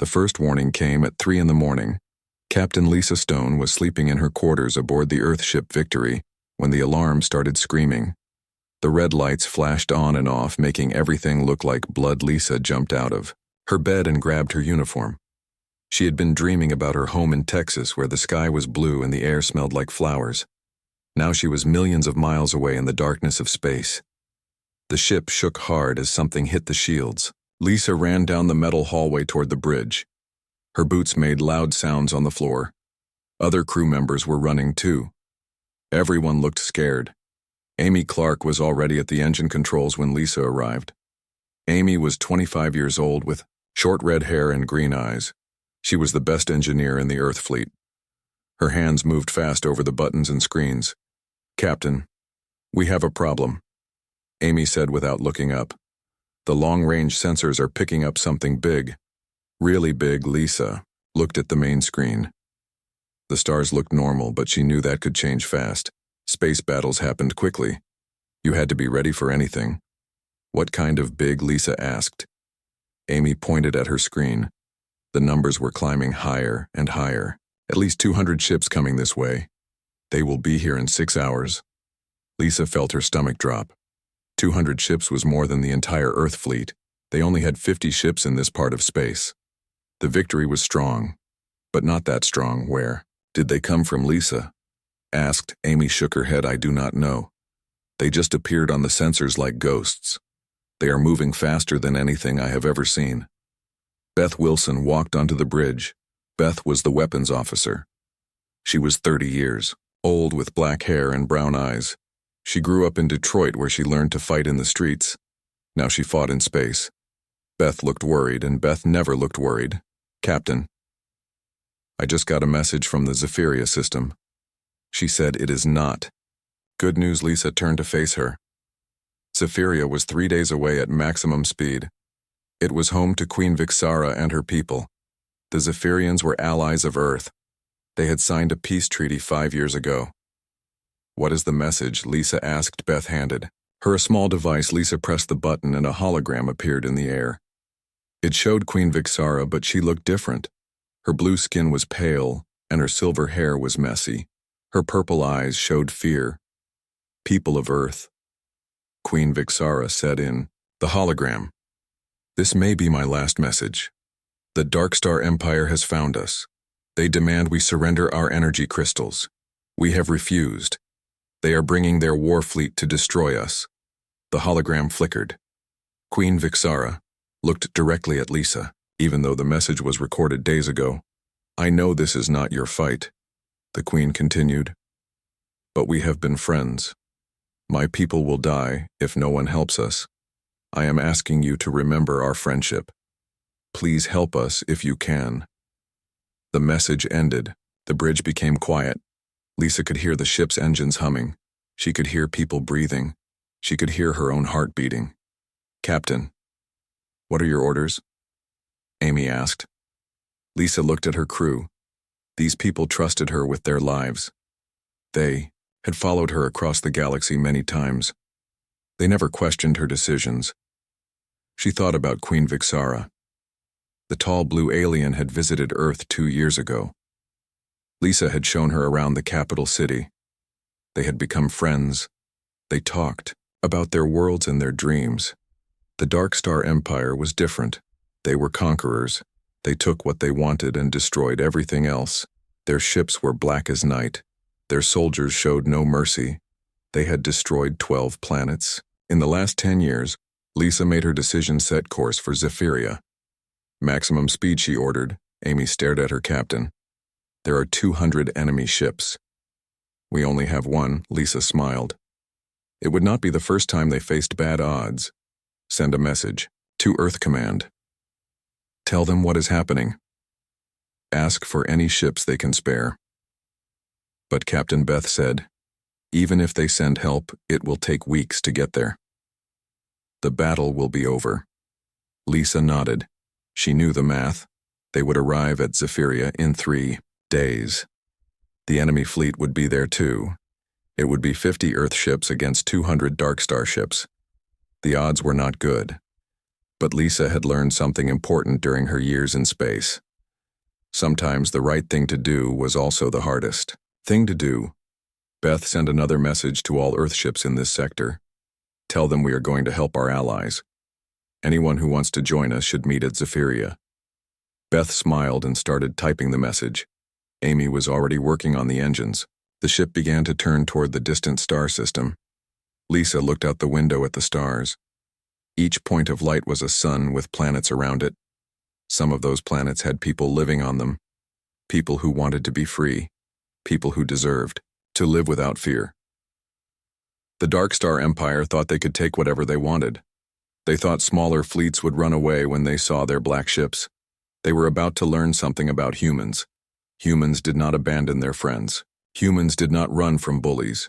The first warning came at 3 in the morning. Captain Lisa Stone was sleeping in her quarters aboard the Earthship Victory when the alarm started screaming. The red lights flashed on and off, making everything look like blood. Lisa jumped out of her bed and grabbed her uniform. She had been dreaming about her home in Texas, where the sky was blue and the air smelled like flowers. Now she was millions of miles away in the darkness of space. The ship shook hard as something hit the shields. Lisa ran down the metal hallway toward the bridge. Her boots made loud sounds on the floor. Other crew members were running too. Everyone looked scared. Amy Clark was already at the engine controls when Lisa arrived. Amy was 25 years old with short red hair and green eyes. She was the best engineer in the Earth fleet. Her hands moved fast over the buttons and screens. "Captain, we have a problem," Amy said without looking up. "The long-range sensors are picking up something big." "Really big." Lisa looked at the main screen. The stars looked normal, but she knew that could change fast. Space battles happened quickly. You had to be ready for anything. "What kind of big?" Lisa asked. Amy pointed at her screen. The numbers were climbing higher and higher. "At least 200 ships coming this way. They will be here in 6 hours." Lisa felt her stomach drop. 200 ships was more than the entire Earth fleet. They only had 50 ships in this part of space. The Victory was strong, but not that strong. "Where did they come from?" Lisa asked. Amy shook her head. "I do not know. They just appeared on the sensors like ghosts. They are moving faster than anything I have ever seen." Beth Wilson walked onto the bridge. Beth was the weapons officer. She was 30 years old with black hair and brown eyes. She grew up in Detroit, where she learned to fight in the streets. Now she fought in space. Beth looked worried, and Beth never looked worried. "Captain, I just got a message from the Zephyria system." She said, "It is not good news." Lisa turned to face her. Zephyria was 3 days away at maximum speed. It was home to Queen Vixara and her people. The Zephyrians were allies of Earth. They had signed a peace treaty 5 years ago. "What is the message?" Lisa asked. Beth handed her a small device. Lisa pressed the button and a hologram appeared in the air. It showed Queen Vixara, but she looked different. Her blue skin was pale, and her silver hair was messy. Her purple eyes showed fear. "People of Earth," Queen Vixara said in the hologram, "this may be my last message. The Darkstar Empire has found us. They demand we surrender our energy crystals. We have refused. They are bringing their war fleet to destroy us." The hologram flickered. Queen Vixara looked directly at Lisa, even though the message was recorded days ago. "I know this is not your fight," the Queen continued, "but we have been friends. My people will die if no one helps us. I am asking you to remember our friendship. Please help us if you can." The message ended. The bridge became quiet. Lisa could hear the ship's engines humming. She could hear people breathing. She could hear her own heart beating. "Captain, what are your orders?" Amy asked. Lisa looked at her crew. These people trusted her with their lives. They had followed her across the galaxy many times. They never questioned her decisions. She thought about Queen Vixara. The tall blue alien had visited Earth 2 years ago. Lisa had shown her around the capital city. They had become friends. They talked about their worlds and their dreams. The Darkstar Empire was different. They were conquerors. They took what they wanted and destroyed everything else. Their ships were black as night. Their soldiers showed no mercy. They had destroyed 12 planets. In the last 10 years, Lisa made her decision, set course for Zephyria. "Maximum speed," she ordered. Amy stared at her captain. "There are 200 enemy ships." "We only have one," Lisa smiled. It would not be the first time they faced bad odds. "Send a message to Earth Command. Tell them what is happening. Ask for any ships they can spare." But Captain Beth said, "Even if they send help, it will take weeks to get there. The battle will be over." Lisa nodded. She knew the math. They would arrive at Zephyria in 3 days. The enemy fleet would be there too. It would be 50 Earth ships against 200 Darkstar ships. The odds were not good. But Lisa had learned something important during her years in space. Sometimes the right thing to do was also the hardest thing to do. Beth sent another message to all Earthships in this sector. Tell them we are going to help our allies. Anyone who wants to join us should meet at Zephyria. Beth smiled and started typing the message. Amy was already working on the engines. The ship began to turn toward the distant star system. Lisa looked out the window at the stars. Each point of light was a sun with planets around it. Some of those planets had people living on them. People who wanted to be free. People who deserved to live without fear. The Dark Star Empire thought they could take whatever they wanted. They thought smaller fleets would run away when they saw their black ships. They were about to learn something about humans. Humans did not abandon their friends. Humans did not run from bullies.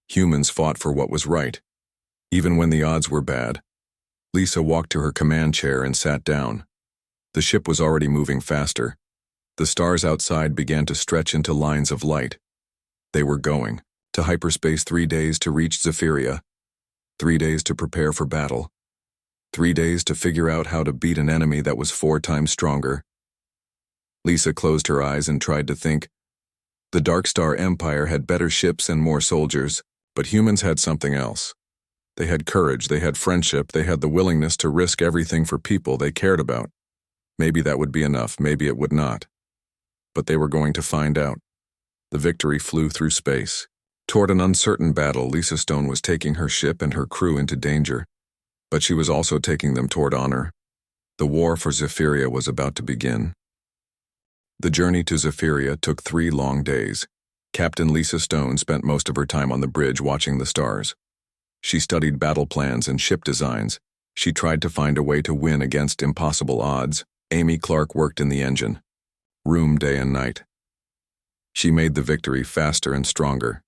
Humans fought for what was right, even when the odds were bad. Lisa walked to her command chair and sat down. The ship was already moving faster. The stars outside began to stretch into lines of light. They were going to hyperspace 3 days to reach Zephyria, 3 days to prepare for battle, 3 days to figure out how to beat an enemy that was 4 times stronger. Lisa closed her eyes and tried to think. The Dark Star Empire had better ships and more soldiers, but humans had something else. They had courage, they had friendship, they had the willingness to risk everything for people they cared about. Maybe that would be enough, maybe it would not. But they were going to find out. The Victory flew through space. Toward an uncertain battle, Lisa Stone was taking her ship and her crew into danger, but she was also taking them toward honor. The war for Zephyria was about to begin. The journey to Zephyria took 3 long days. Captain Lisa Stone spent most of her time on the bridge watching the stars. She studied battle plans and ship designs. She tried to find a way to win against impossible odds. Amy Clark worked in the engine room day and night. She made the Victory faster and stronger.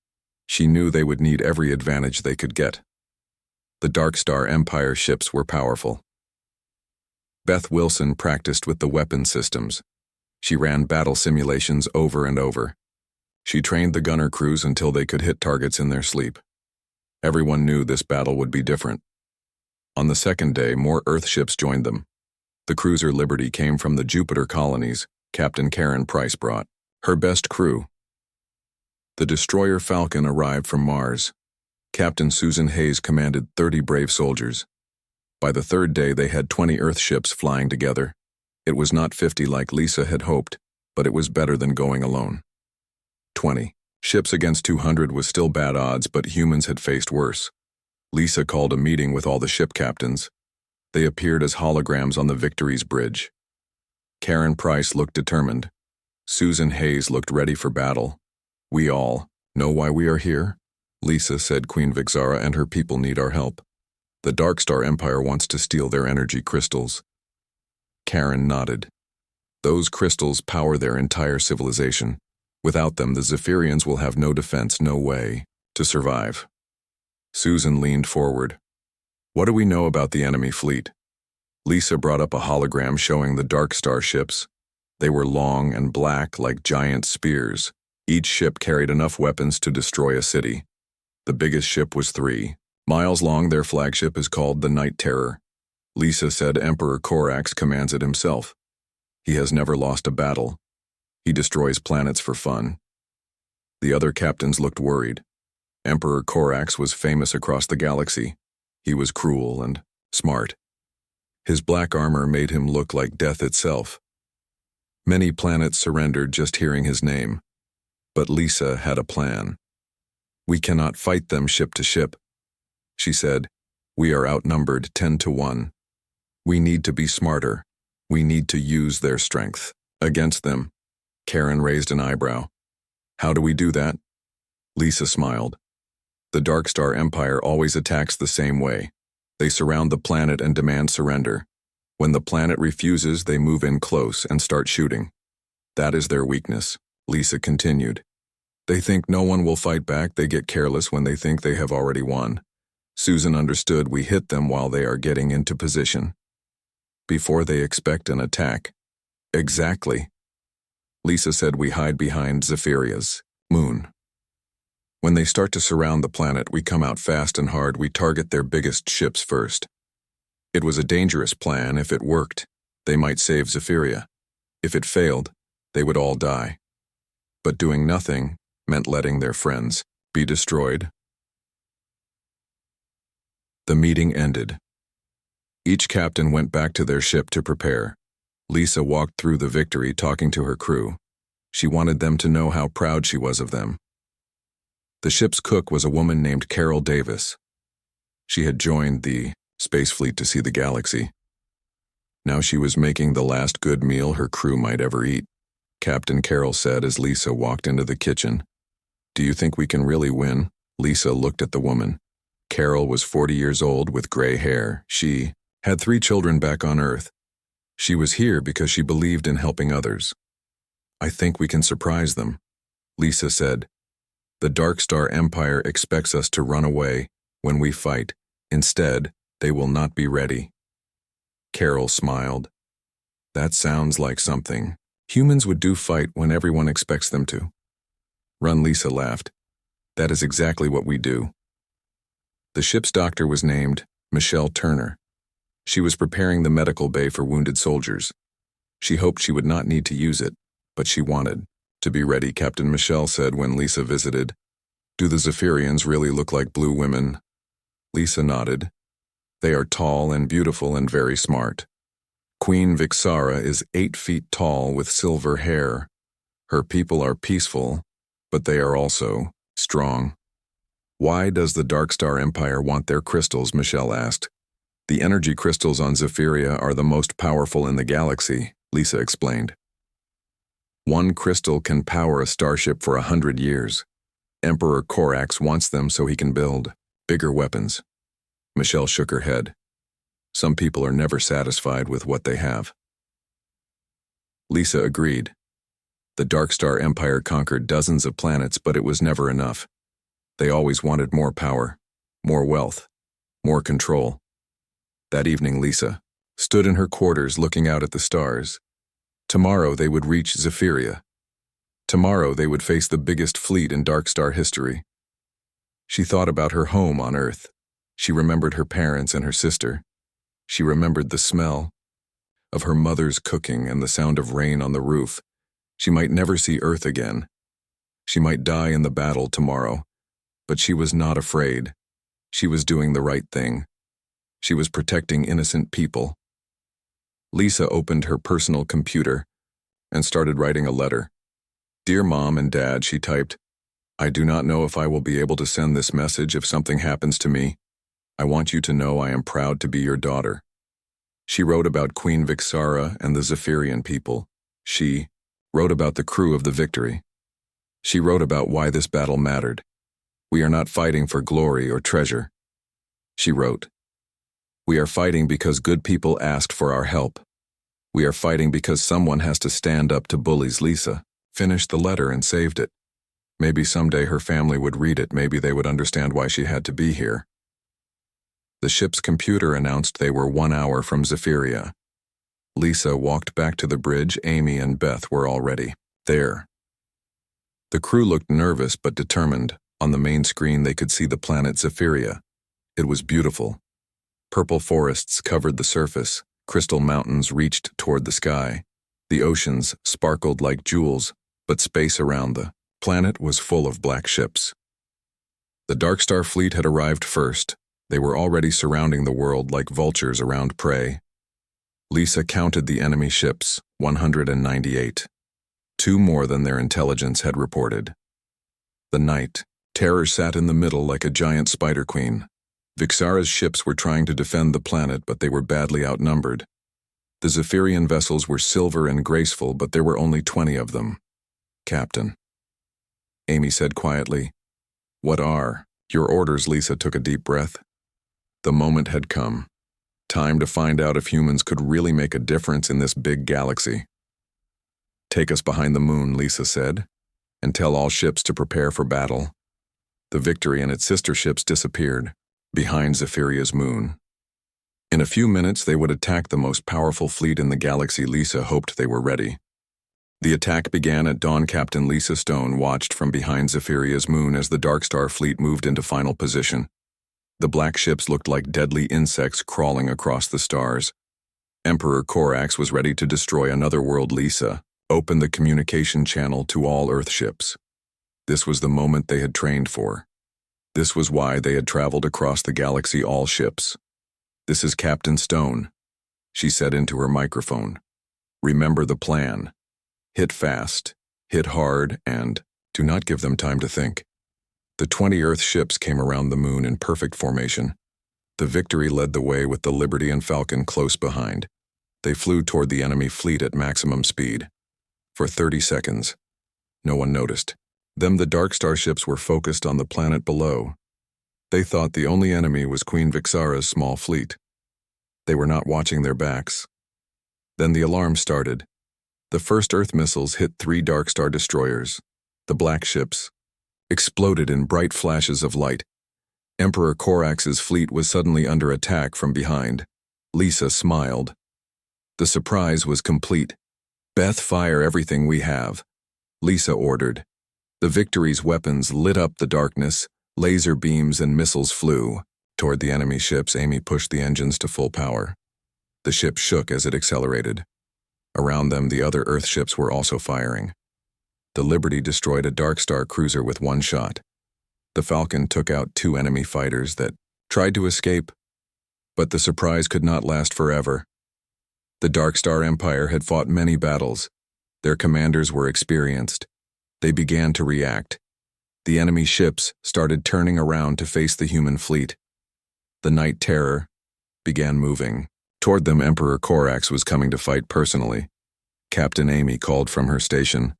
She knew they would need every advantage they could get. The Dark Star Empire ships were powerful. Beth Wilson practiced with the weapon systems. She ran battle simulations over and over. She trained the gunner crews until they could hit targets in their sleep. Everyone knew this battle would be different. On the second day, more Earth ships joined them. The cruiser Liberty came from the Jupiter colonies. Captain Karen Price brought her best crew. The destroyer Falcon arrived from Mars. Captain Susan Hayes commanded 30 brave soldiers. By the third day, they had 20 Earth ships flying together. It was not 50 like Lisa had hoped, but it was better than going alone. 20 ships against 200 was still bad odds, but humans had faced worse. Lisa called a meeting with all the ship captains. They appeared as holograms on the Victory's bridge. Karen Price looked determined. Susan Hayes looked ready for battle. We all know why we are here, Lisa said. Queen Vixara and her people need our help. The Dark Star Empire wants to steal their energy crystals. Karen nodded. Those crystals power their entire civilization. Without them, the Zephyrians will have no defense, no way to survive. Susan leaned forward. What do we know about the enemy fleet? Lisa brought up a hologram showing the Dark Star ships. They were long and black like giant spears. Each ship carried enough weapons to destroy a city. The biggest ship was 3 miles long. Their flagship is called the Night Terror. Lisa said Emperor Korax commands it himself. He has never lost a battle. He destroys planets for fun. The other captains looked worried. Emperor Korax was famous across the galaxy. He was cruel and smart. His black armor made him look like death itself. Many planets surrendered just hearing his name. But Lisa had a plan. We cannot fight them ship to ship. She said, we are outnumbered 10 to 1. We need to be smarter. We need to use their strength against them. Karen raised an eyebrow. How do we do that? Lisa smiled. The Dark Star Empire always attacks the same way. They surround the planet and demand surrender. When the planet refuses, they move in close and start shooting. That is their weakness, Lisa continued. They think no one will fight back. They get careless when they think they have already won. Susan understood. We hit them while they are getting into position, before they expect an attack. Exactly. Lisa said we hide behind Zephyria's moon. When they start to surround the planet, we come out fast and hard. We target their biggest ships first. It was a dangerous plan. If it worked, they might save Zephyria. If it failed, they would all die. But doing nothing meant letting their friends be destroyed. The meeting ended. Each captain went back to their ship to prepare. Lisa walked through the Victory talking to her crew. She wanted them to know how proud she was of them. The ship's cook was a woman named Carol Davis. She had joined the space fleet to see the galaxy. Now she was making the last good meal her crew might ever eat. Captain Carol said as Lisa walked into the kitchen. "Do you think we can really win?" Lisa looked at the woman. Carol was 40 years old with gray hair. She had 3 children back on Earth. She was here because she believed in helping others. "I think we can surprise them," Lisa said. "The Dark Star Empire expects us to run away when we fight. Instead, they will not be ready." Carol smiled. "That sounds like something humans would do, fight when everyone expects them to." Lisa laughed. "That is exactly what we do." The ship's doctor was named Michelle Turner. She was preparing the medical bay for wounded soldiers. She hoped she would not need to use it, but she wanted to be ready. Captain Michelle said when Lisa visited, "Do the Zephyrians really look like blue women?" Lisa nodded. "They are tall and beautiful and very smart. Queen Vixara is 8 feet tall with silver hair. Her people are peaceful, but they are also strong." "Why does the Dark Star Empire want their crystals?" Michelle asked. "The energy crystals on Zephyria are the most powerful in the galaxy," Lisa explained. "One crystal can power a starship for 100 years. Emperor Korax wants them so he can build bigger weapons." Michelle shook her head. "Some people are never satisfied with what they have." Lisa agreed. The Dark Star Empire conquered dozens of planets, but it was never enough. They always wanted more power, more wealth, more control. That evening, Lisa stood in her quarters looking out at the stars. Tomorrow they would reach Zephyria. Tomorrow they would face the biggest fleet in Dark Star history. She thought about her home on Earth. She remembered her parents and her sister. She remembered the smell of her mother's cooking and the sound of rain on the roof. She might never see Earth again. She might die in the battle tomorrow, but she was not afraid. She was doing the right thing. She was protecting innocent people. Lisa opened her personal computer and started writing a letter. "Dear Mom and Dad," she typed, "I do not know if I will be able to send this message if something happens to me. I want you to know I am proud to be your daughter." She wrote about Queen Vixara and the Zephyrian people. She wrote about the crew of the Victory. She wrote about why this battle mattered. "We are not fighting for glory or treasure." She wrote, "We are fighting because good people asked for our help. We are fighting because someone has to stand up to bullies." Lisa finished the letter and saved it. Maybe someday her family would read it. Maybe they would understand why she had to be here. The ship's computer announced they were 1 hour from Zephyria. Lisa walked back to the bridge. Amy and Beth were already there. The crew looked nervous but determined. On the main screen they could see the planet Zephyria. It was beautiful. Purple forests covered the surface. Crystal mountains reached toward the sky. The oceans sparkled like jewels, but space around the planet was full of black ships. The Dark Star fleet had arrived first. They were already surrounding the world like vultures around prey. Lisa counted the enemy ships, 198. 2 more than their intelligence had reported. The night, terror sat in the middle like a giant spider queen. Vixara's ships were trying to defend the planet, but they were badly outnumbered. The Zephyrian vessels were silver and graceful, but there were only 20 of them. "Captain," Amy said quietly. "What are your orders?" Lisa took a deep breath. The moment had come. Time to find out if humans could really make a difference in this big galaxy. "Take us behind the moon," Lisa said, "and tell all ships to prepare for battle." The Victory and its sister ships disappeared behind Zephyria's moon. In a few minutes they would attack the most powerful fleet in the galaxy. Lisa hoped they were ready. The attack began at dawn. Captain Lisa Stone watched from behind Zephyria's moon as the Dark Star fleet moved into final position. The black ships looked like deadly insects crawling across the stars. Emperor Corax was ready to destroy another world. Lisa opened the communication channel to all Earth ships. This was the moment they had trained for. This was why they had traveled across the galaxy. All ships. "This is Captain Stone," she said into her microphone. "Remember the plan. Hit fast, hit hard, and do not give them time to think." The 20 Earth ships came around the moon in perfect formation. The Victory led the way with the Liberty and Falcon close behind. They flew toward the enemy fleet at maximum speed. For 30 seconds, no one noticed. Then the Dark Star ships were focused on the planet below. They thought the only enemy was Queen Vixara's small fleet. They were not watching their backs. Then the alarm started. The first Earth missiles hit 3 Dark Star destroyers. The black ships exploded in bright flashes of light. Emperor Corax's fleet was suddenly under attack from behind. Lisa smiled. The surprise was complete. "Beth, fire everything we have," Lisa ordered. The Victory's weapons lit up the darkness. Laser beams and missiles flew. Toward the enemy ships, Amy pushed the engines to full power. The ship shook as it accelerated. Around them, the other Earth ships were also firing. The Liberty destroyed a Dark Star cruiser with one shot. The Falcon took out 2 enemy fighters that tried to escape, but the surprise could not last forever. The Dark Star Empire had fought many battles. Their commanders were experienced. They began to react. The enemy ships started turning around to face the human fleet. The Night Terror began moving. Toward them, Emperor Corax was coming to fight personally. Captain Amy called from her station.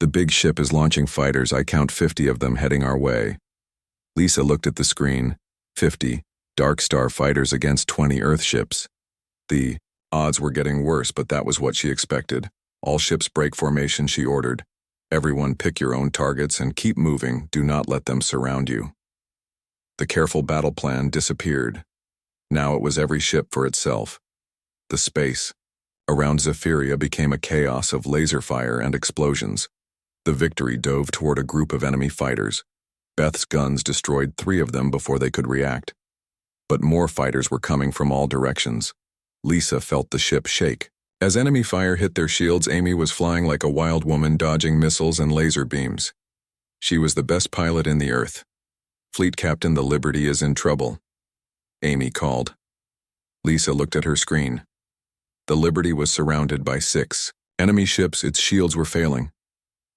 "The big ship is launching fighters. I count 50 of them heading our way." Lisa looked at the screen. 50 Dark Star fighters against 20 Earth ships. The odds were getting worse, but that was what she expected. "All ships break formation," she ordered. "Everyone pick your own targets and keep moving. Do not let them surround you." The careful battle plan disappeared. Now it was every ship for itself. The space around Zephyria became a chaos of laser fire and explosions. The Victory dove toward a group of enemy fighters. Beth's guns destroyed 3 of them before they could react. But more fighters were coming from all directions. Lisa felt the ship shake. As enemy fire hit their shields, Amy was flying like a wild woman, dodging missiles and laser beams. She was the best pilot in the Earth. "Fleet Captain, the Liberty is in trouble," Amy called. Lisa looked at her screen. The Liberty was surrounded by 6 enemy ships. Its shields were failing.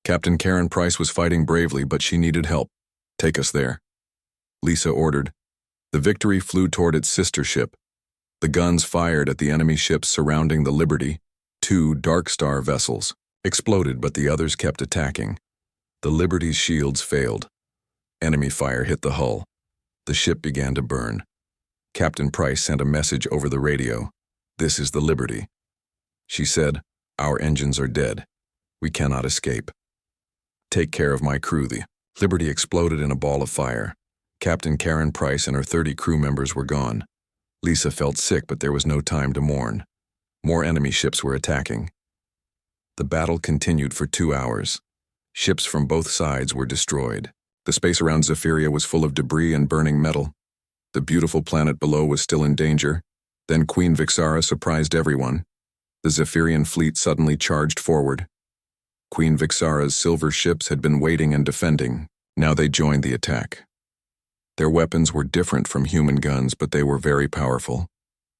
Captain Karen Price was fighting bravely, but she needed help. "Take us there," Lisa ordered. The Victory flew toward its sister ship. The guns fired at the enemy ships surrounding the Liberty. 2 Dark Star vessels exploded, but the others kept attacking. The Liberty's shields failed. Enemy fire hit the hull. The ship began to burn. Captain Price sent a message over the radio. "This is the Liberty," she said. "Our engines are dead. We cannot escape. Take care of my crew." The Liberty exploded in a ball of fire. Captain Karen Price and her 30 crew members were gone. Lisa felt sick, but there was no time to mourn. More enemy ships were attacking. The battle continued for 2 hours. Ships from both sides were destroyed. The space around Zephyria was full of debris and burning metal. The beautiful planet below was still in danger. Then Queen Vixara surprised everyone. The Zephyrian fleet suddenly charged forward. Queen Vixara's silver ships had been waiting and defending. Now they joined the attack. Their weapons were different from human guns, but they were very powerful.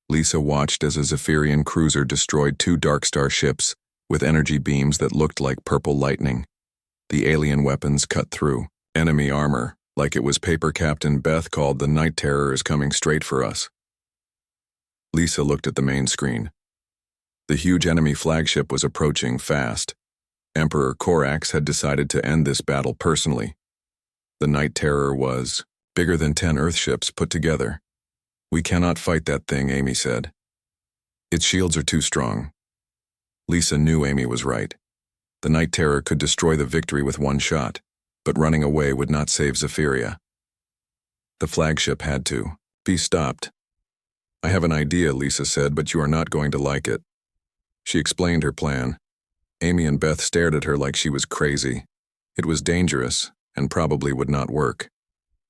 Lisa watched as a Zephyrian cruiser destroyed 2 Dark Star ships with energy beams that looked like purple lightning. The alien weapons cut through enemy armor like it was paper. Captain Beth called, "The Night Terror is coming straight for us." Lisa looked at the main screen. The huge enemy flagship was approaching fast. Emperor Corax had decided to end this battle personally. The Night Terror was bigger than 10 Earth ships put together. "We cannot fight that thing," Amy said. "Its shields are too strong." Lisa knew Amy was right. The Night Terror could destroy the Victory with one shot, but running away would not save Zephyria. The flagship had to be stopped. "I have an idea," Lisa said, "but you are not going to like it." She explained her plan. Amy and Beth stared at her like she was crazy. It was dangerous and probably would not work.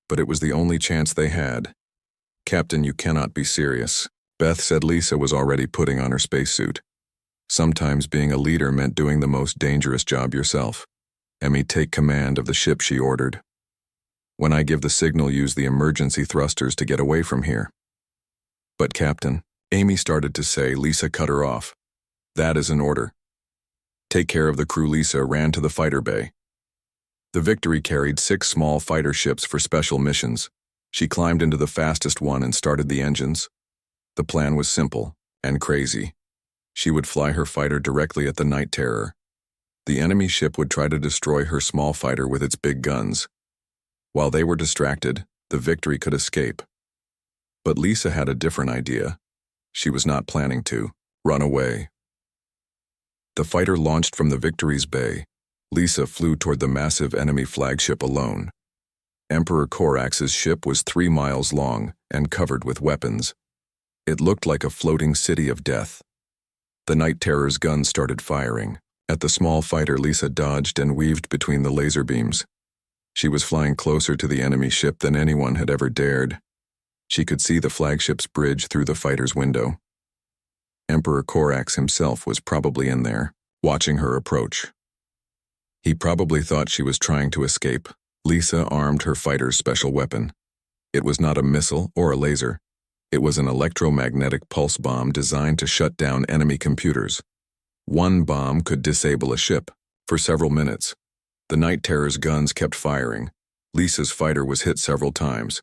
but it was the only chance they had. "Captain, you cannot be serious." Beth said Lisa was already putting on her spacesuit. Sometimes being a leader meant doing the most dangerous job yourself. "Emmy, take command of the ship," she ordered. "When I give the signal, use the emergency thrusters to get away from here." "But Captain," Amy started to say. Lisa cut her off. "That is an order. Take care of the crew." Lisa ran to the fighter bay. The Victory carried 6 small fighter ships for special missions. She climbed into the fastest one and started the engines. The plan was simple and crazy. She would fly her fighter directly at the Night Terror. The enemy ship would try to destroy her small fighter with its big guns. While they were distracted, the Victory could escape. But Lisa had a different idea. She was not planning to run away. The fighter launched from the Victory's bay. Lisa flew toward the massive enemy flagship alone. Emperor Korax's ship was 3 miles long and covered with weapons. It looked like a floating city of death. The Night Terror's guns started firing. At the small fighter, Lisa dodged and weaved between the laser beams. She was flying closer to the enemy ship than anyone had ever dared. She could see the flagship's bridge through the fighter's window. Emperor Korax himself was probably in there, watching her approach. He probably thought she was trying to escape. Lisa armed her fighter's special weapon. It was not a missile or a laser. It was an electromagnetic pulse bomb designed to shut down enemy computers. One bomb could disable a ship. For several minutes, the Night Terror's guns kept firing. Lisa's fighter was hit several times.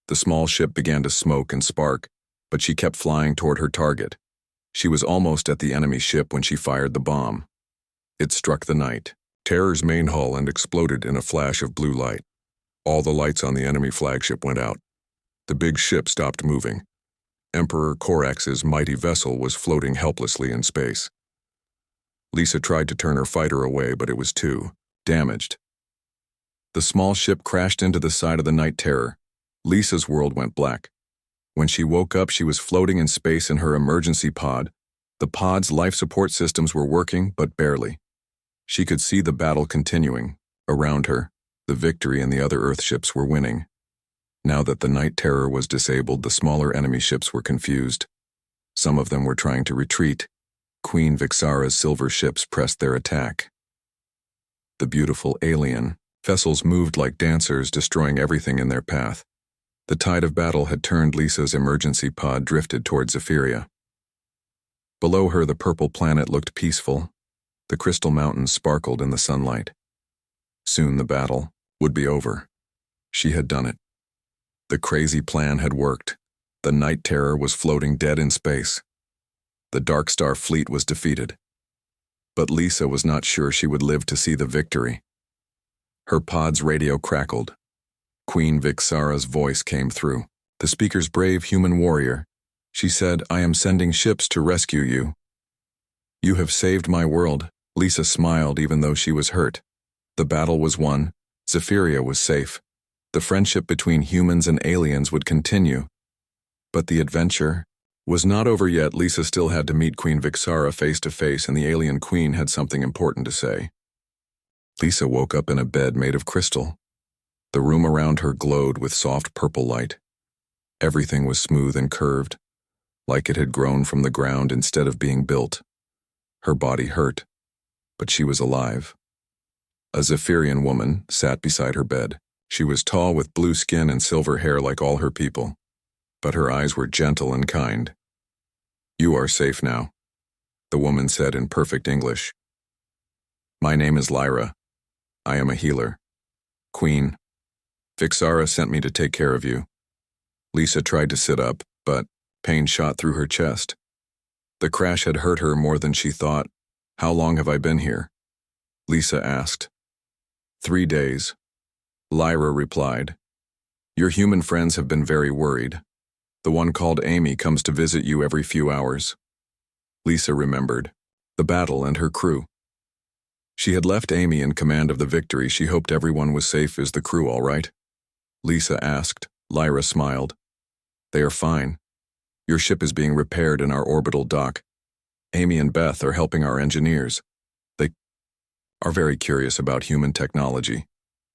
The small ship began to smoke and spark, but she kept flying toward her target. She was almost at the enemy ship when she fired the bomb. It struck the Night Terror's main hull and exploded in a flash of blue light. All the lights on the enemy flagship went out. The big ship stopped moving. Emperor Korax's mighty vessel was floating helplessly in space. Lisa tried to turn her fighter away, but it was too damaged. The small ship crashed into the side of the Night Terror. Lisa's world went black. When she woke up, she was floating in space in her emergency pod. The pod's life support systems were working, but barely. She could see the battle continuing. Around her, the Victory and the other Earth ships were winning. Now that the Night Terror was disabled, the smaller enemy ships were confused. Some of them were trying to retreat. Queen Vixara's silver ships pressed their attack. The beautiful alien vessels moved like dancers, destroying everything in their path. The tide of battle had turned. Lisa's emergency pod drifted toward Zephyria. Below her, the purple planet looked peaceful. The crystal mountains sparkled in the sunlight. Soon the battle would be over. She had done it. The crazy plan had worked. The Night Terror was floating dead in space. The Dark Star fleet was defeated. But Lisa was not sure she would live to see the victory. Her pod's radio crackled. Queen Vixara's voice came through. The speaker's brave human warrior. She said, "I am sending ships to rescue you. You have saved my world." Lisa smiled even though she was hurt. The battle was won. Zephyria was safe. The friendship between humans and aliens would continue. But the adventure was not over yet. Lisa still had to meet Queen Vixara face to face, and the alien queen had something important to say. Lisa woke up in a bed made of crystal. The room around her glowed with soft purple light. Everything was smooth and curved, like it had grown from the ground instead of being built. Her body hurt, but she was alive. A Zephyrian woman sat beside her bed. She was tall with blue skin and silver hair like all her people, but her eyes were gentle and kind. "You are safe now," the woman said in perfect English. "My name is Lyra. I am a healer. Queen Vixara sent me to take care of you." Lisa tried to sit up, but pain shot through her chest. The crash had hurt her more than she thought. "How long have I been here?" Lisa asked. 3 days. Lyra replied. "Your human friends have been very worried. The one called Amy comes to visit you every few hours." Lisa remembered the battle and her crew. She had left Amy in command of the Victory. She hoped everyone was safe. "Is the crew all right?" Lisa asked. Lyra smiled. "They are fine. Your ship is being repaired in our orbital dock. Amy and Beth are helping our engineers. They are very curious about human technology."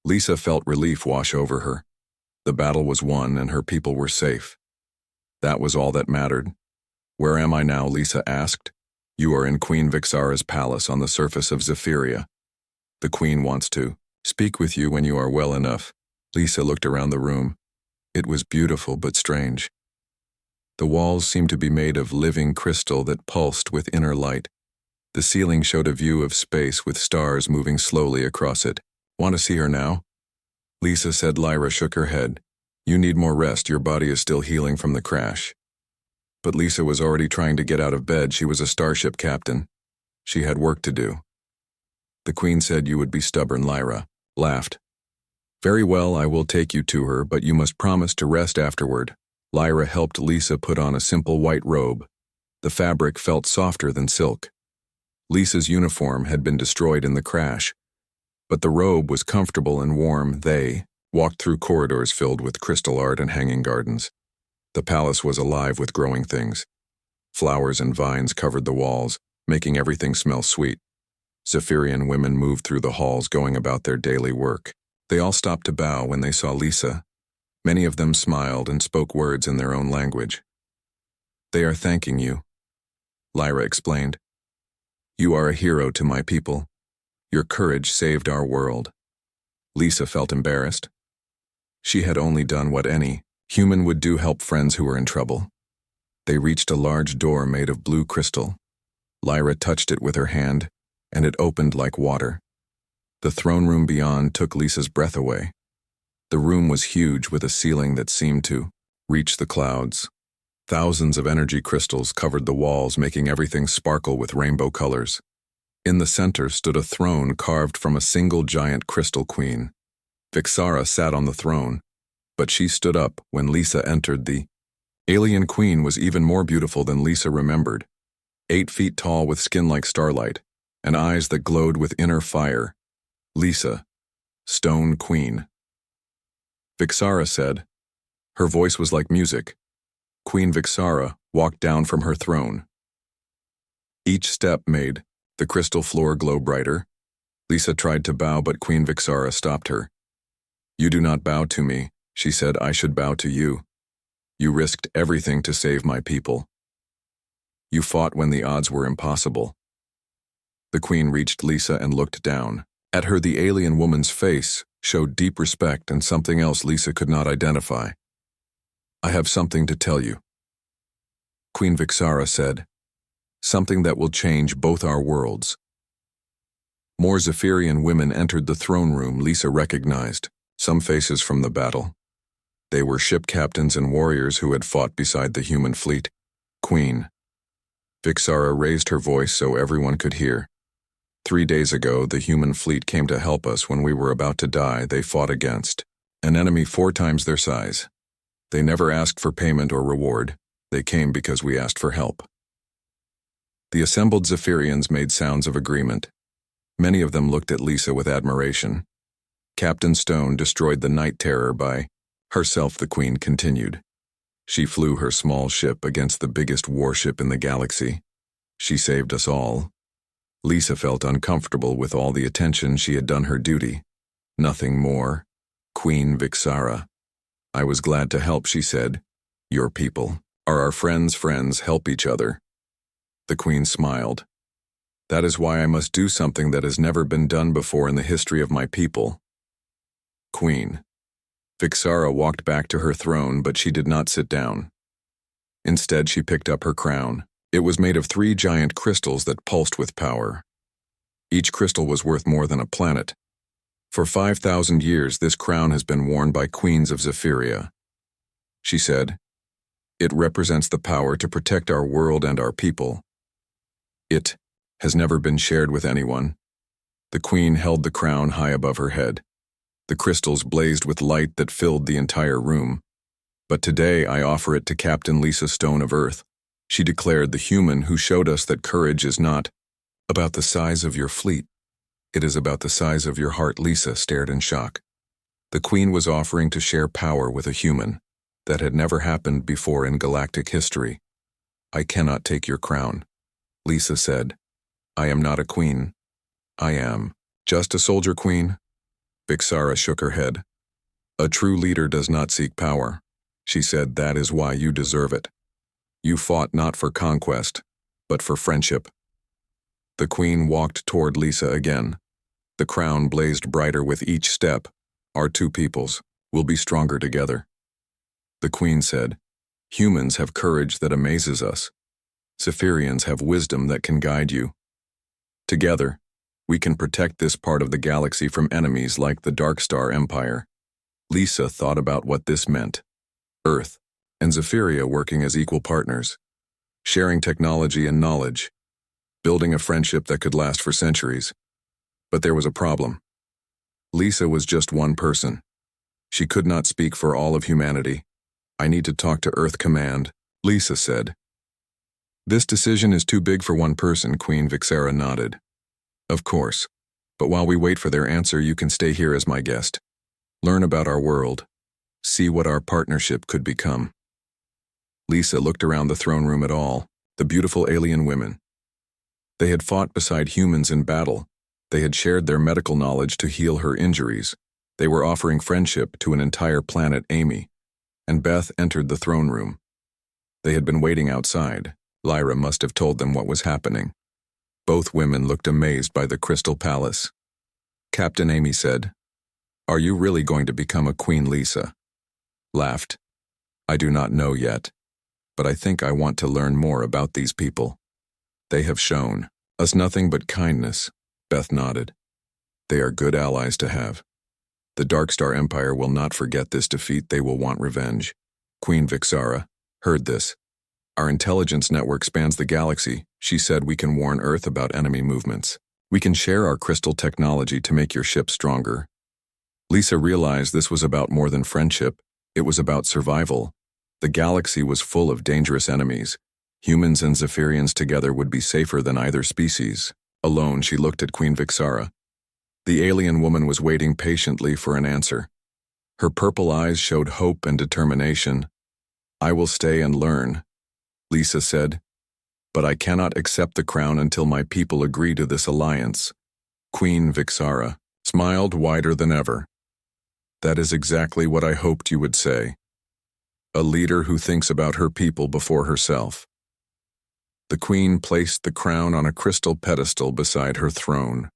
Lisa felt relief wash over her. The battle was won and her people were safe. That was all that mattered. Where am I now? Lisa asked. You are in Queen Vixara's palace on the surface of Zephyria. The queen wants to speak with you when you are well enough. Lisa looked around the room. It was beautiful but strange. The walls seemed to be made of living crystal that pulsed with inner light. The ceiling showed a view of space with stars moving slowly across it. Want to see her now? Lisa said. Lyra shook her head. You need more rest. Your body is still healing from the crash. But Lisa was already trying to get out of bed. She was a starship captain. She had work to do. The queen said you would be stubborn. Lyra laughed. Very well, I will take you to her, but you must promise to rest afterward. Lyra helped Lisa put on a simple white robe. The fabric felt softer than silk. Lisa's uniform had been destroyed in the crash, but the robe was comfortable and warm. They walked through corridors filled with crystal art and hanging gardens. The palace was alive with growing things. Flowers and vines covered the walls, making everything smell sweet. Zephyrian women moved through the halls going about their daily work. They all stopped to bow when they saw Lisa. Many of them smiled and spoke words in their own language. They are thanking you, Lyra explained. You are a hero to my people. Your courage saved our world. Lisa felt embarrassed. She had only done what any human would do, help friends who were in trouble. They reached a large door made of blue crystal. Lyra touched it with her hand, and it opened like water. The throne room beyond took Lisa's breath away. The room was huge with a ceiling that seemed to reach the clouds. Thousands of energy crystals covered the walls, making everything sparkle with rainbow colors. In the center stood a throne carved from a single giant crystal queen. Vixara sat on the throne, but she stood up when Lisa entered. The alien queen was even more beautiful than Lisa remembered. 8 feet tall with skin like starlight, and eyes that glowed with inner fire. Lisa, Stone Queen. Vixara said. Her voice was like music. Queen Vixara walked down from her throne. Each step made the crystal floor glow brighter. Lisa tried to bow, but Queen Vixara stopped her. You do not bow to me, she said. I should bow to you. You risked everything to save my people. You fought when the odds were impossible. The queen reached Lisa and looked down. At her, the alien woman's face showed deep respect and something else Lisa could not identify. I have something to tell you, Queen Vixara said. Something that will change both our worlds. More Zephyrian women entered the throne room. Lisa recognized some faces from the battle. They were ship captains and warriors who had fought beside the human fleet. Queen Vixara raised her voice so everyone could hear. 3 days ago, the human fleet came to help us when we were about to die. They fought against an enemy 4 times their size. They never asked for payment or reward. They came because we asked for help. The assembled Zephyrians made sounds of agreement. Many of them looked at Lisa with admiration. Captain Stone destroyed the Night Terror by herself, the queen continued. She flew her small ship against the biggest warship in the galaxy. She saved us all. Lisa felt uncomfortable with all the attention. She had done her duty. Nothing more. Queen Vixara. I was glad to help, she said. Your people are our friends. Friends help each other. The queen smiled. That is why I must do something that has never been done before in the history of my people. Queen Vixara walked back to her throne, but she did not sit down. Instead, she picked up her crown. It was made of 3 giant crystals that pulsed with power. Each crystal was worth more than a planet. For 5,000 years, this crown has been worn by queens of Zephyria. She said, it represents the power to protect our world and our people. It has never been shared with anyone. The queen held the crown high above her head. The crystals blazed with light that filled the entire room. But today I offer it to Captain Lisa Stone of Earth. She declared, the human who showed us that courage is not about the size of your fleet. It is about the size of your heart. Lisa stared in shock. The queen was offering to share power with a human. That had never happened before in galactic history. I cannot take your crown, Lisa said. I am not a queen. I am just a soldier. Queen Vixara shook her head. A true leader does not seek power. She said, that is why you deserve it. You fought not for conquest, but for friendship. The queen walked toward Lisa again. The crown blazed brighter with each step. Our two peoples will be stronger together. The queen said, humans have courage that amazes us. Zephyrians have wisdom that can guide you. Together, we can protect this part of the galaxy from enemies like the Dark Star Empire. Lisa thought about what this meant. Earth and Zephyria working as equal partners, sharing technology and knowledge, building a friendship that could last for centuries. But there was a problem. Lisa was just one person. She could not speak for all of humanity. I need to talk to Earth Command, Lisa said. This decision is too big for one person, Queen Vixara nodded. Of course, but while we wait for their answer, you can stay here as my guest. Learn about our world. See what our partnership could become. Lisa looked around the throne room at all, the beautiful alien women. They had fought beside humans in battle. They had shared their medical knowledge to heal her injuries. They were offering friendship to an entire planet, Amy. And Beth entered the throne room. They had been waiting outside. Lyra must have told them what was happening. Both women looked amazed by the Crystal Palace. Captain Amy said, "Are you really going to become a Queen?" Lisa laughed. "I do not know yet, but I think I want to learn more about these people. They have shown us nothing but kindness." Beth nodded. "They are good allies to have. The Dark Star Empire will not forget this defeat. They will want revenge." Queen Vixara heard this. "Our intelligence network spans the galaxy." She said, "We can warn Earth about enemy movements. We can share our crystal technology to make your ship stronger." Lisa realized this was about more than friendship. It was about survival. The galaxy was full of dangerous enemies. Humans and Zephyrians together would be safer than either species. Alone, she looked at Queen Vixara. The alien woman was waiting patiently for an answer. Her purple eyes showed hope and determination. "I will stay and learn," Lisa said, "but I cannot accept the crown until my people agree to this alliance." Queen Vixara smiled wider than ever. "That is exactly what I hoped you would say. A leader who thinks about her people before herself." The queen placed the crown on a crystal pedestal beside her throne.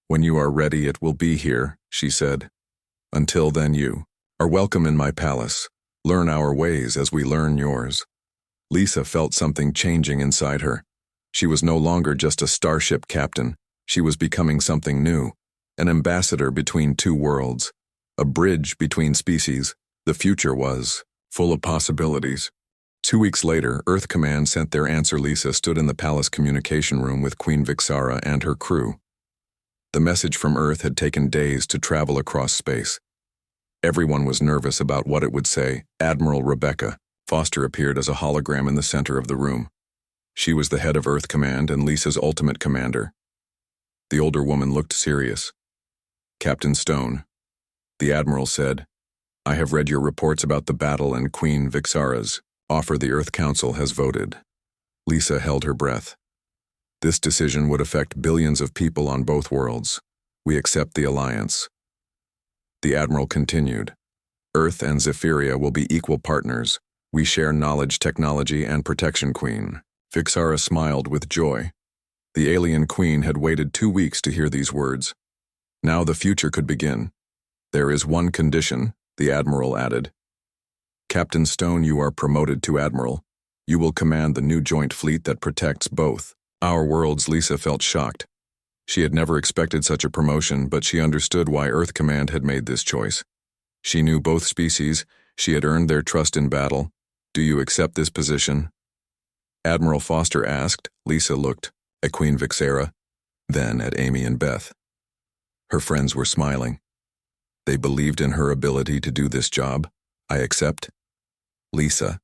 "When you are ready, it will be here," she said. "Until then, you are welcome in my palace. Learn our ways as we learn yours." Lisa felt something changing inside her. She was no longer just a starship captain. She was becoming something new, an ambassador between two worlds, a bridge between species. The future was full of possibilities. 2 weeks later, Earth Command sent their answer. Lisa stood in the palace communication room with Queen Vixara and her crew. The message from Earth had taken days to travel across space. Everyone was nervous about what it would say. Admiral Rebecca Foster appeared as a hologram in the center of the room. She was the head of Earth Command and Lisa's ultimate commander. The older woman looked serious. "Captain Stone," the admiral said, "I have read your reports about the battle and Queen Vixara's offer. The Earth Council has voted." Lisa held her breath. "This decision would affect billions of people on both worlds. We accept the alliance." The admiral continued, "Earth and Zephyria will be equal partners. We share knowledge, technology, and protection." Queen Vixara smiled with joy. The alien queen had waited 2 weeks to hear these words. Now the future could begin. "There is one condition," the admiral added. "Captain Stone, you are promoted to admiral. You will command the new joint fleet that protects both our worlds." Lisa felt shocked. She had never expected such a promotion, but she understood why Earth Command had made this choice. She knew both species. She had earned their trust in battle. "Do you accept this position?" Admiral Foster asked. Lisa looked at Queen Vixara, then at Amy and Beth. Her friends were smiling. They believed in her ability to do this job. "I accept." "Lisa,"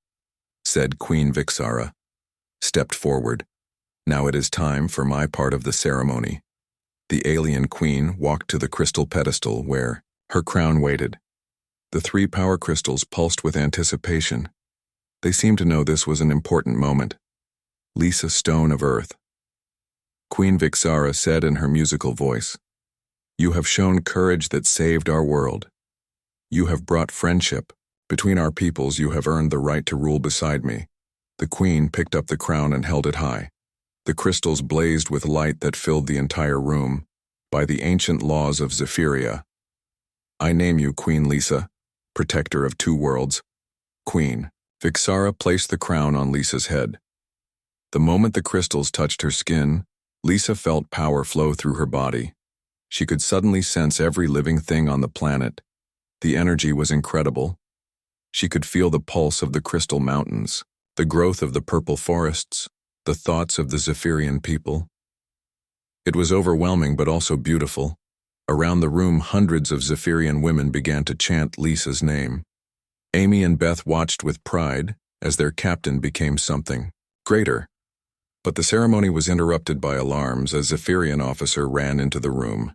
said Queen Vixara, stepped forward. "Now it is time for my part of the ceremony." The alien queen walked to the crystal pedestal where her crown waited. The 3 power crystals pulsed with anticipation. They seemed to know this was an important moment. "Lisa Stone of Earth," Queen Vixara said in her musical voice, "you have shown courage that saved our world. You have brought friendship. Between our peoples you have earned the right to rule beside me." The queen picked up the crown and held it high. The crystals blazed with light that filled the entire room. "By the ancient laws of Zephyria, I name you Queen Lisa, protector of two worlds." Queen Vixara placed the crown on Lisa's head. The moment the crystals touched her skin, Lisa felt power flow through her body. She could suddenly sense every living thing on the planet. The energy was incredible. She could feel the pulse of the crystal mountains, the growth of the purple forests, the thoughts of the Zephyrian people. It was overwhelming but also beautiful. Around the room, hundreds of Zephyrian women began to chant Lisa's name. Amy and Beth watched with pride as their captain became something greater. But the ceremony was interrupted by alarms as a Zephyrian officer ran into the room.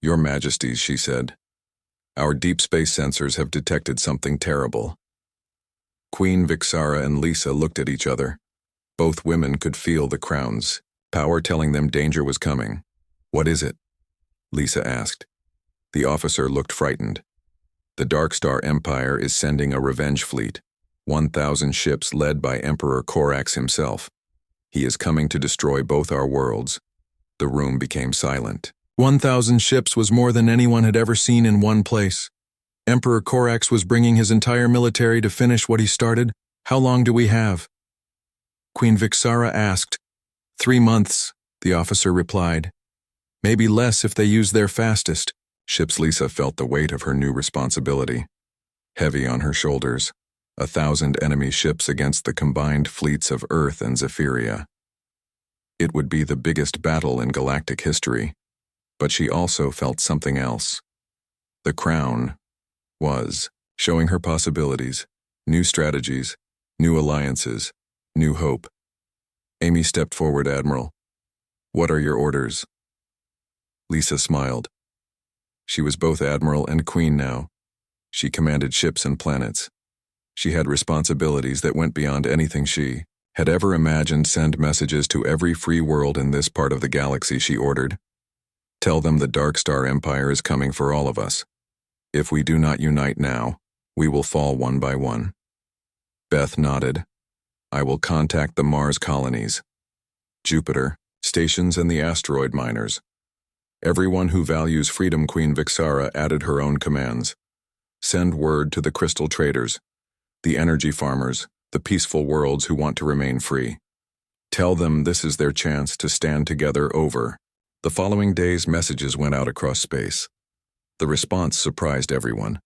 "Your Majesties," she said, "our deep space sensors have detected something terrible." Queen Vixara and Lisa looked at each other. Both women could feel the crown's power telling them danger was coming. "What is it?" Lisa asked. The officer looked frightened. "The Dark Star Empire is sending a revenge fleet, 1,000 ships led by Emperor Corax himself. He is coming to destroy both our worlds." The room became silent. 1,000 ships was more than anyone had ever seen in one place. Emperor Corax was bringing his entire military to finish what he started. "How long do we have?" Queen Vixara asked. 3 months, the officer replied. "Maybe less if they use their fastest." Ships Lisa felt the weight of her new responsibility. Heavy on her shoulders, 1,000 enemy ships against the combined fleets of Earth and Zephyria. It would be the biggest battle in galactic history, but she also felt something else. The crown was showing her possibilities, new strategies, new alliances, new hope. Amy stepped forward. "Admiral, what are your orders?" Lisa smiled. She was both admiral and queen now. She commanded ships and planets. She had responsibilities that went beyond anything she had ever imagined. "Send messages to every free world in this part of the galaxy," she ordered. "Tell them the Dark Star Empire is coming for all of us. If we do not unite now, we will fall one by one." Beth nodded. "I will contact the Mars colonies, Jupiter, stations, and the asteroid miners. Everyone who values freedom." Queen Vixara added her own commands. "Send word to the crystal traders, the energy farmers, the peaceful worlds who want to remain free. Tell them this is their chance to stand together over." The following days, messages went out across space. The response surprised everyone.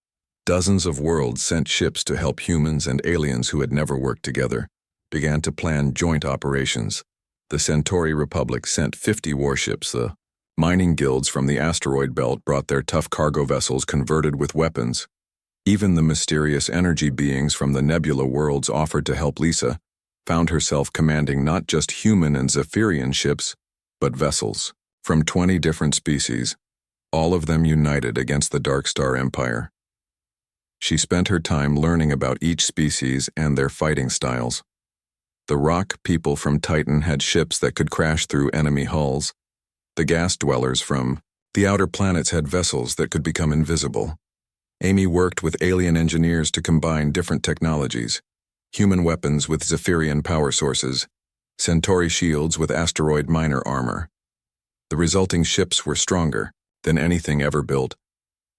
Dozens of worlds sent ships to help humans and aliens who had never worked together, began to plan joint operations. The Centauri Republic sent 50 warships. The mining guilds from the asteroid belt brought their tough cargo vessels converted with weapons. Even the mysterious energy beings from the nebula worlds offered to help. Lisa found herself commanding not just human and Zephyrian ships, but vessels from 20 different species, all of them united against the Dark Star Empire. She spent her time learning about each species and their fighting styles. The rock people from Titan had ships that could crash through enemy hulls. The gas dwellers from the outer planets had vessels that could become invisible. Amy worked with alien engineers to combine different technologies, human weapons with Zephyrian power sources, Centauri shields with asteroid miner armor. The resulting ships were stronger than anything ever built.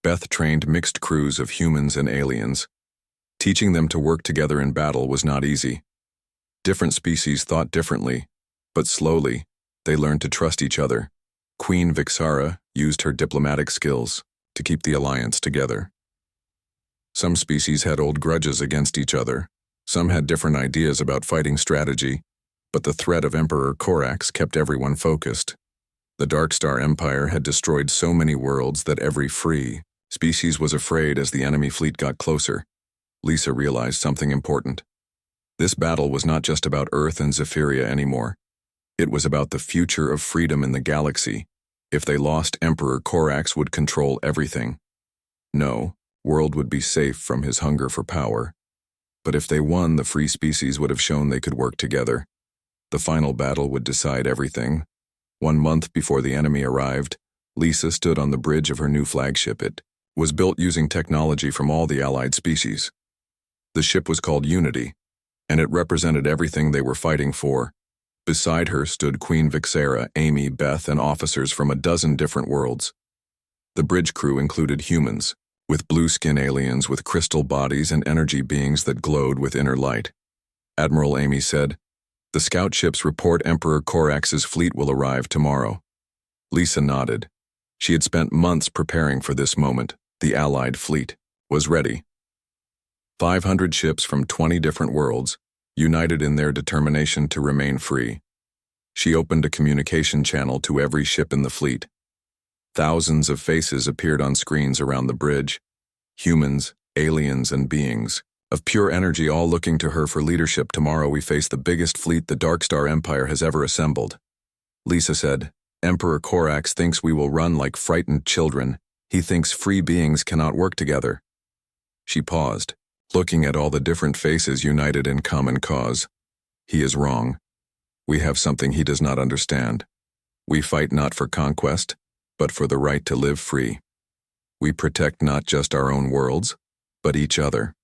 Beth trained mixed crews of humans and aliens. Teaching them to work together in battle was not easy. Different species thought differently, but slowly, they learned to trust each other. Queen Vixara used her diplomatic skills to keep the alliance together. Some species had old grudges against each other. Some had different ideas about fighting strategy, but the threat of Emperor Corax kept everyone focused. The Dark Star Empire had destroyed so many worlds that every free species was afraid as the enemy fleet got closer. Lisa realized something important. This battle was not just about Earth and Zephyria anymore. It was about the future of freedom in the galaxy. If they lost, Emperor Corax would control everything. No world would be safe from his hunger for power. But if they won, the free species would have shown they could work together. The final battle would decide everything. 1 month before the enemy arrived, Lisa stood on the bridge of her new flagship. It was built using technology from all the allied species. The ship was called Unity, and it represented everything they were fighting for. Beside her stood Queen Vixera, Amy, Beth, and officers from a dozen different worlds. The bridge crew included humans, with blue-skin aliens with crystal bodies and energy beings that glowed with inner light. Admiral Amy said, "The scout ships report Emperor Corax's fleet will arrive tomorrow." Lisa nodded. She had spent months preparing for this moment. The Allied fleet was ready. 500 ships from 20 different worlds, united in their determination to remain free. She opened a communication channel to every ship in the fleet. Thousands of faces appeared on screens around the bridge. Humans, aliens, and beings, of pure energy, all looking to her for leadership. "Tomorrow we face the biggest fleet the Darkstar Empire has ever assembled." Lisa said, "Emperor Corax thinks we will run like frightened children. He thinks free beings cannot work together." She paused, looking at all the different faces united in common cause. "He is wrong. We have something he does not understand. We fight not for conquest, but for the right to live free. We protect not just our own worlds, but each other."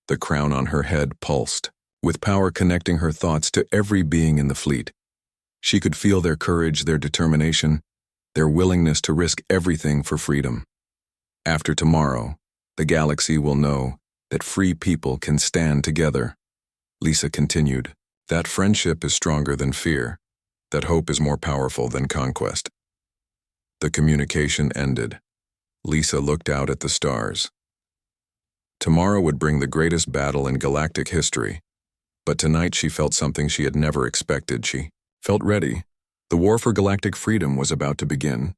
The crown on her head pulsed, with power connecting her thoughts to every being in the fleet. She could feel their courage, their determination, their willingness to risk everything for freedom. After tomorrow, the galaxy will know that free people can stand together. Lisa continued, "That friendship is stronger than fear. That hope is more powerful than conquest." The communication ended. Lisa looked out at the stars. Tomorrow would bring the greatest battle in galactic history, but tonight she felt something she had never expected. She felt ready. The war for galactic freedom was about to begin.